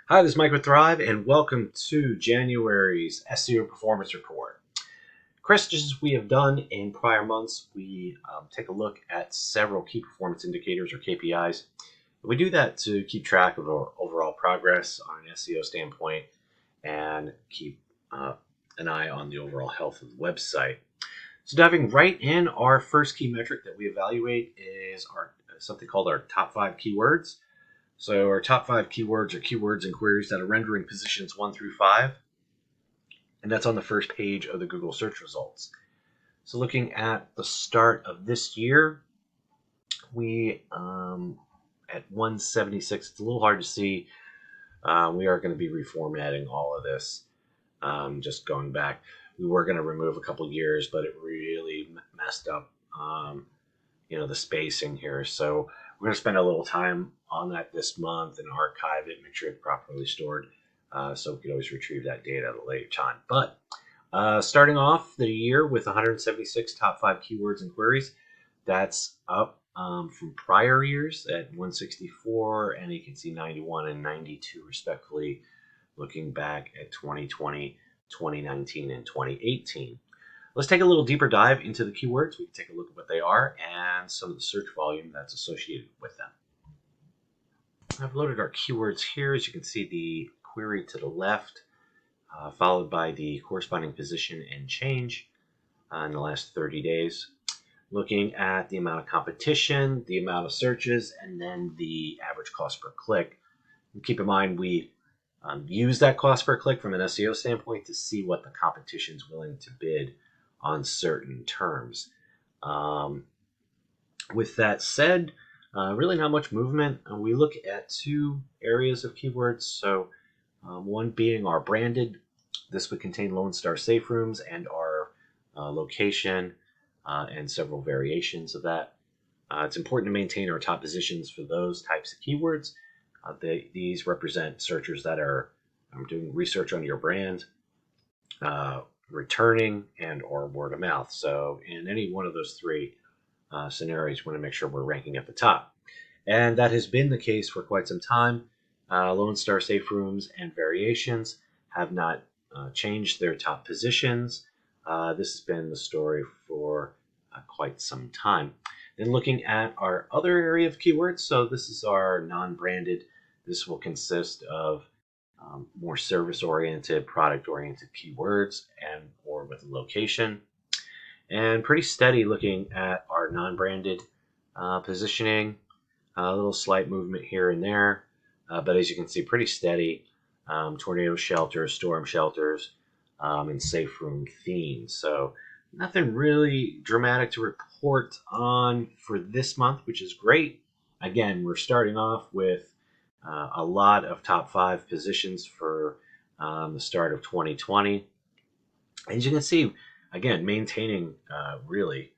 Hi, this is Mike with Thrive, and welcome to January's SEO Performance Report. Chris, just as we have done in prior months, we take a look at several key performance indicators or KPIs. We do that to keep track of our overall progress on an SEO standpoint and keep an eye on the overall health of the website. So diving right in, our first key metric that we evaluate is something called our top 5 keywords. So our top 5 keywords are keywords and queries that are rendering positions 1 through 5, and that's on the first page of the Google search results. So looking at the start of this year, we at 176. It's a little hard to see. We are going to be reformatting all of this. Just going back, we were going to remove a couple years, but it really messed up, the spacing here. So we're going to spend a little time on that this month and archive it, make sure it's properly stored, so we can always retrieve that data at a later time. But starting off the year with 176 top 5 keywords and queries, that's up from prior years at 164, and you can see 91 and 92 respectively, looking back at 2020, 2019, and 2018. Let's take a little deeper dive into the keywords. We can take a look at what they are and some of the search volume that's associated with them. I've loaded our keywords here. As you can see, the query to the left, followed by the corresponding position and change in the last 30 days. Looking at the amount of competition, the amount of searches, and then the average cost per click. And keep in mind, we use that cost per click from an SEO standpoint to see what the competition is willing to bid on certain terms. With that said, really not much movement. We look at 2 areas of keywords. So one being our branded. This would contain Lone Star safe rooms and our location and several variations of that. It's important to maintain our top positions for those types of keywords. These represent searchers that are doing research on your brand, returning, and or word of mouth. So in any one of those 3 scenarios, we want to make sure we're ranking at the top. And that has been the case for quite some time. Lone Star safe rooms and variations have not changed their top positions. This has been the story for quite some time. Then looking at our other area of keywords, so this is our non-branded. This will consist of more service-oriented, product-oriented keywords and or with location. And pretty steady looking at our non-branded positioning. A little slight movement here and there, but as you can see, pretty steady. Tornado shelters, storm shelters, and safe room themes. So nothing really dramatic to report on for this month, which is great. Again, we're starting off with a lot of top 5 positions for the start of 2020. As you can see, again, maintaining really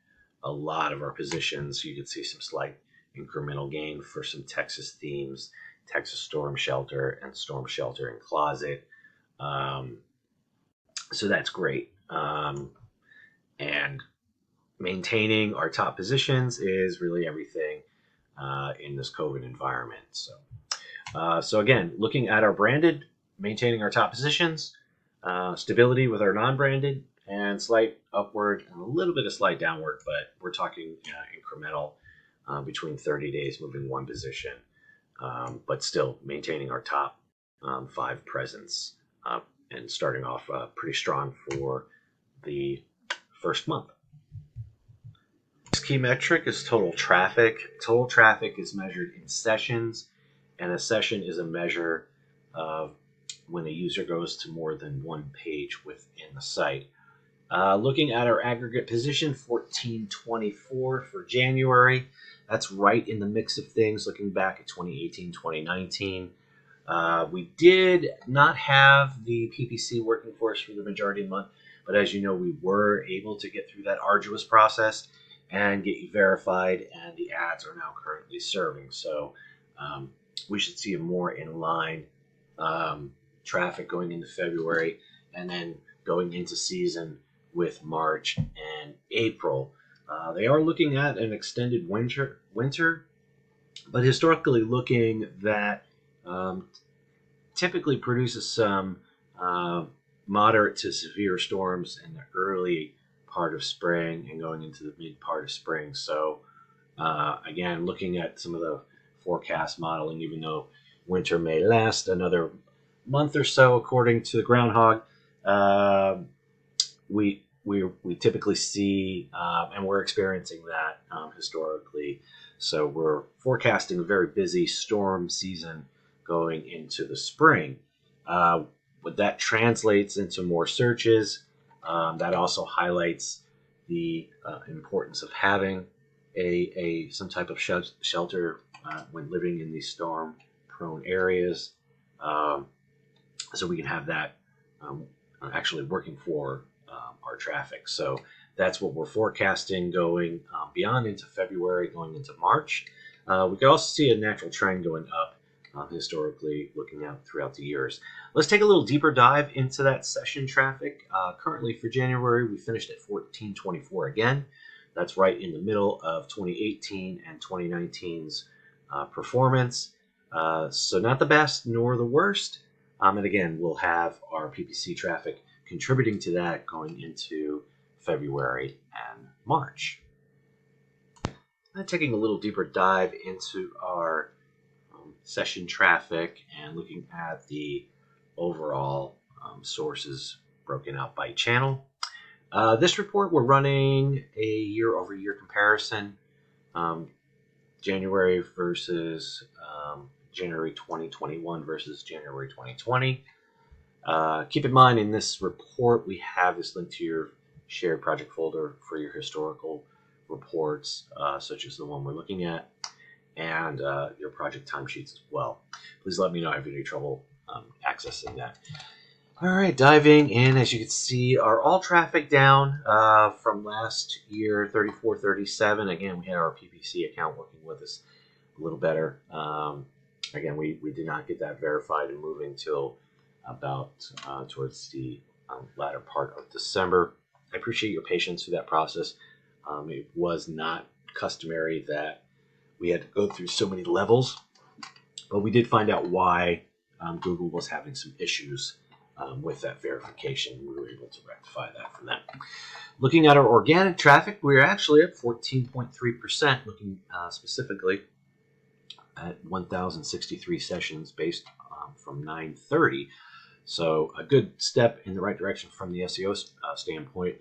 a lot of our positions. You can see some slight incremental gain for some Texas themes, Texas storm shelter and storm shelter and closet. So that's great. And maintaining our top positions is really everything in this COVID environment. So again, looking at our branded, maintaining our top positions, stability with our non-branded, and slight upward and a little bit of slight downward, but we're talking incremental between 30 days moving one position, but still maintaining our top 5 presence and starting off pretty strong for the first month. This key metric is total traffic. Total traffic is measured in sessions, and a session is a measure of when a user goes to more than one page within the site. Looking at our aggregate position, 1424 for January. That's right in the mix of things, looking back at 2018, 2019. We did not have the PPC working for us for the majority of the month, but as you know, we were able to get through that arduous process and get you verified, and the ads are now currently serving. So we should see a more in line traffic going into February and then going into season with March and April. They are looking at an extended winter, but historically looking that typically produces some moderate to severe storms in the early part of spring and going into the mid part of spring. So again, looking at some of the forecast modeling, even though winter may last another month or so, according to the groundhog, we typically see, and we're experiencing that historically. So we're forecasting a very busy storm season going into the spring. What that translates into more searches. That also highlights the importance of having some type of shelter when living in these storm-prone areas, so we can have that actually working for our traffic. So that's what we're forecasting going beyond into February, going into March. We could also see a natural trend going up historically, looking out throughout the years. Let's take a little deeper dive into that session traffic. Currently for January, we finished at 1424 again. That's right in the middle of 2018 and 2019's performance. So not the best nor the worst. And again, we'll have our PPC traffic contributing to that going into February and March. And taking a little deeper dive into our session traffic and looking at the overall sources broken out by channel. This report, we're running a year-over-year comparison, January versus January 2021 versus January 2020. Keep in mind, in this report, we have this link to your shared project folder for your historical reports, such as the one we're looking at, and your project timesheets as well. Please let me know if you have any trouble accessing that. All right, diving in, as you can see, our all traffic down from last year, 3437. Again, we had our PPC account working with us a little better. Again, we did not get that verified and moving until about towards the latter part of December. I appreciate your patience through that process. It was not customary that we had to go through so many levels, but we did find out why Google was having some issues with that verification. We were able to rectify that from that. Looking at our organic traffic, we're actually at 14.3%, looking specifically at 1,063 sessions based from 930. So a good step in the right direction from the SEO standpoint.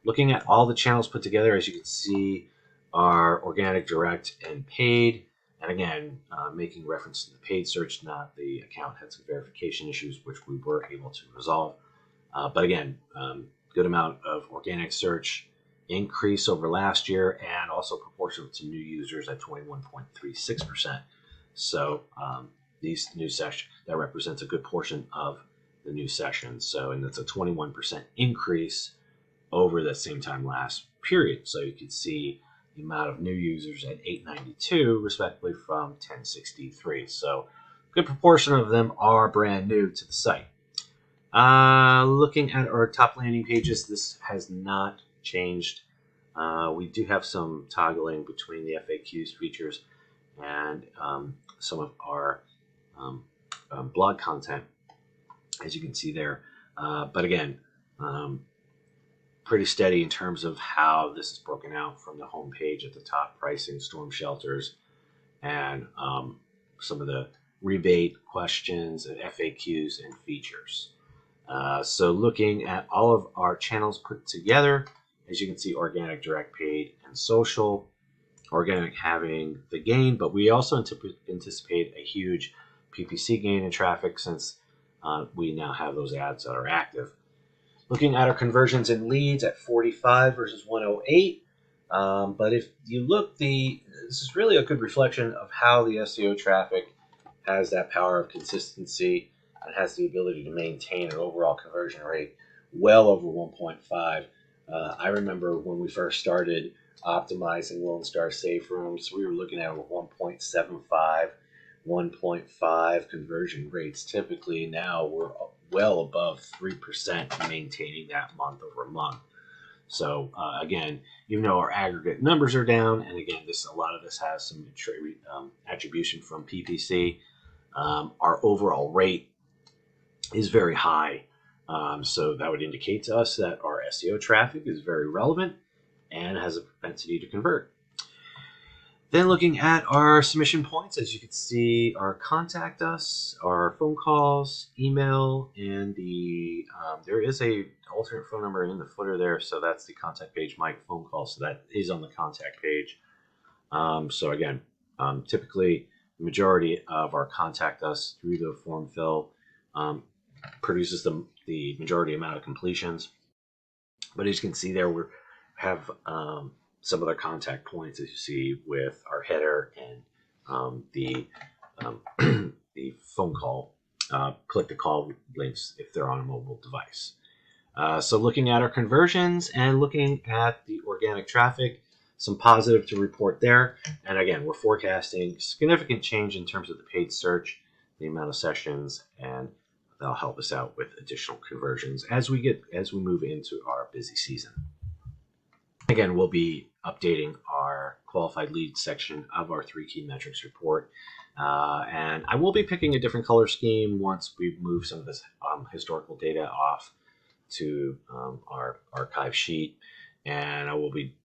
Looking at all the channels put together, as you can see, are organic, direct, and paid. And again, making reference to the paid search, not the account had some verification issues, which we were able to resolve. But again, good amount of organic search increase over last year, and also proportional to new users at 21.36%. So these new sessions, that represents a good portion of the new sessions. So, and that's a 21% increase over the same time last period. So you can see the amount of new users at 892, respectively, from 1063. So a good proportion of them are brand new to the site. Looking at our top landing pages, this has not changed. We do have some toggling between the FAQs features and some of our blog content, as you can see there. But again, pretty steady in terms of how this is broken out from the home page at the top, pricing, storm shelters, and some of the rebate questions and FAQs and features. So looking at all of our channels put together, as you can see, organic, direct, paid, and social. Organic having the gain, but we also anticipate a huge PPC gain in traffic since we now have those ads that are active. Looking at our conversions in leads at 45 versus 108. But if you look, this is really a good reflection of how the SEO traffic has that power of consistency and has the ability to maintain an overall conversion rate well over 1.5. I remember when we first started optimizing Lone Star Safe Rooms, we were looking at 1.75, 1.5 conversion rates. Typically now we're well above 3%, maintaining that month over month. So again, even though our aggregate numbers are down, and again, a lot of this has some attribution from PPC, our overall rate is very high. So that would indicate to us that our SEO traffic is very relevant and has a propensity to convert. Then looking at our submission points, as you can see, our contact us, our phone calls, email, and there is a alternate phone number in the footer there, so that's the contact page, my phone call, so that is on the contact page. So again, typically the majority of our contact us through the form fill produces the majority amount of completions. But as you can see there, we have some other contact points, as you see, with our header and the phone call, click to call links if they're on a mobile device. So looking at our conversions and looking at the organic traffic, some positive to report there. And again, we're forecasting significant change in terms of the paid search, the amount of sessions, and that'll help us out with additional conversions as we move into our busy season. Again, we'll be updating our qualified lead section of our 3 key metrics report. And I will be picking a different color scheme once we move some of this historical data off to our archive sheet. And I will be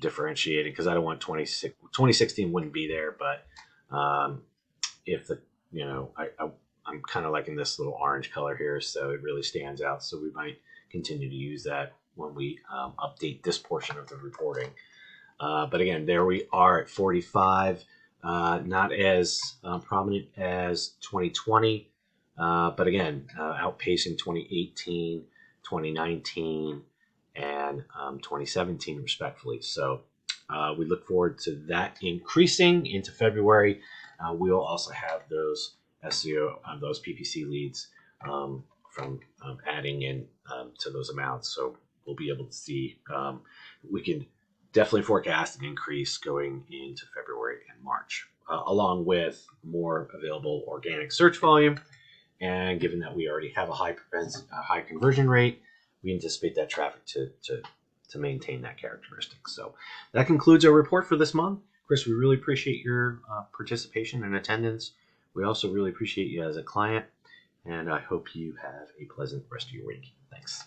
differentiating because I don't want 2016 wouldn't be there, but if the, I'm kind of liking this little orange color here, so it really stands out. So we might continue to use that when we update this portion of the reporting. But again, there we are at 45, not as prominent as 2020, but again, outpacing 2018, 2019, and 2017 respectively. So we look forward to that increasing into February. We'll also have those SEO, those PPC leads from adding in to those amounts. So we'll be able to see, we can definitely forecast an increase going into February and March, along with more available organic search volume. And given that we already have a high conversion rate, we anticipate that traffic to maintain that characteristic. So that concludes our report for this month. Chris, we really appreciate your participation and attendance. We also really appreciate you as a client, and I hope you have a pleasant rest of your week. Thanks.